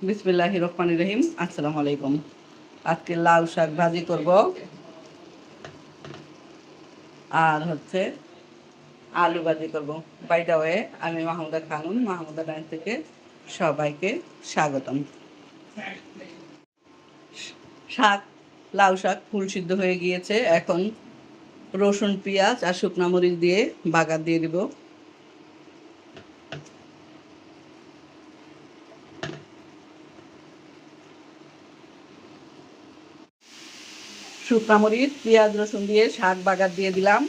বিসমিল্লাহির রহমানির রহিম। আসসালামু আলাইকুম। আজকে লাউ শাক ভাজি করব আর আলু ভাজি করব। বাই দ্য ওয়ে, আমি মাহমুদা খানুন, মাহমুদা ডাইন থেকে সবাইকে স্বাগতম। শাক, লাউ শাক ফুল সিদ্ধ হয়ে গিয়েছে। এখন রসুন, পেঁয়াজ আর শুকনা মরিচ দিয়ে বাগার দিয়ে দিব। শুকনা মরিচ, পেঁয়াজ, রসুন দিয়ে শাক বাগার দিয়ে দিলাম।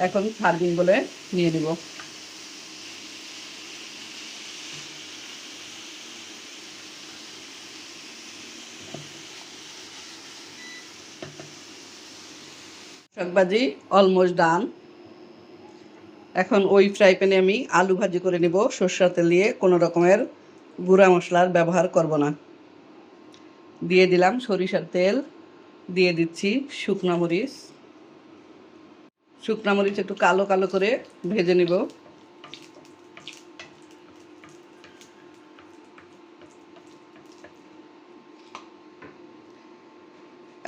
এখন সার্ভিং বলে নিয়ে নিব। শাক ভাজি অলমোস্ট ডান। এখন ওই ফ্রাই প্যানে আমি আলু ভাজি করে নেব সরষের তেল দিয়ে। কোনো রকমের গুঁড়া মশলার ব্যবহার করব না। দিয়ে দিলাম সরিষার তেল, দিয়ে দিচ্ছি শুকনো মরিচ। শুকনো মরিচ একটু কালো কালো করে ভেজে নেব।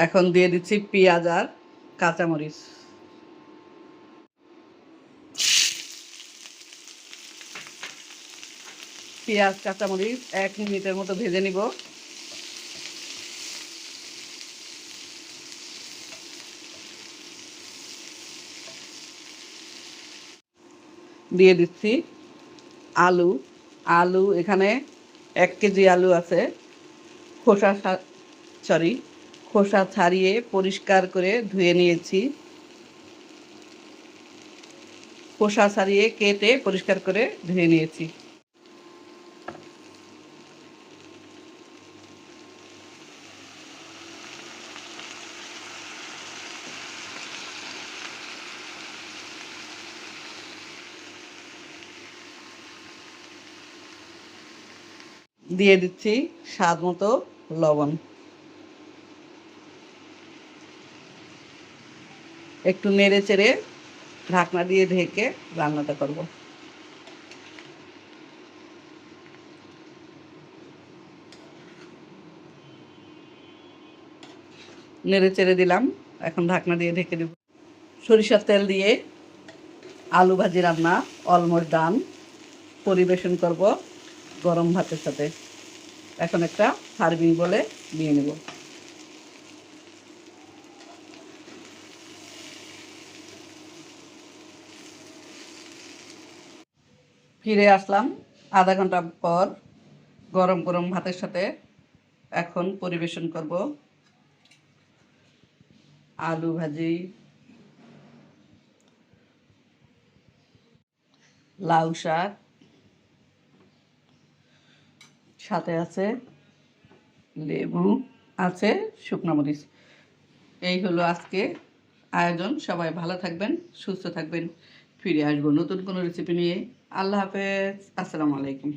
এখন দিয়ে দিচ্ছি পেঁয়াজ আর কাঁচামরিচ। পেঁয়াজ কাঁচামরিচ 1 মিনিটের মতো ভেজে নিব। দিয়ে দিচ্ছি আলু। আলু এখানে 1 কেজি আলু আছে। খোসা খোসা ছাড়িয়ে পরিষ্কার করে ধুয়ে নিয়েছি। খোসা ছাড়িয়ে কেটে পরিষ্কার করে ধুয়ে নিয়েছি। দিয়ে দিচ্ছি স্বাদ মতো লবণ। একটু নেড়ে চেড়ে ঢাকনা দিয়ে ঢেকে রান্নাটা করব। নেড়ে চেড়ে দিলাম, এখন ঢাকনা দিয়ে ঢেকে দেব। সরিষার তেল দিয়ে আলু ভাজি রান্না অলমোস্ট ডান। পরিবেশন করব গরম ভাতের সাথে। এখন একটা সার্ভিং বলে নিয়ে নেব। ফিরে আসলাম আধা ঘন্টা পর গরম গরম ভাতের সাথে। এখন পরিবেশন করব আলু ভাজি, লাউ শাক, সাথে আছে লেবু, আছে শুকনো মরিচ। এই হলো আজকে আয়োজন। সবাই ভালো থাকবেন, সুস্থ থাকবেন। ফিরে আসবো নতুন কোনো রেসিপি নিয়ে। আল্লাহ হাফেজ। আসসালামু আলাইকুম।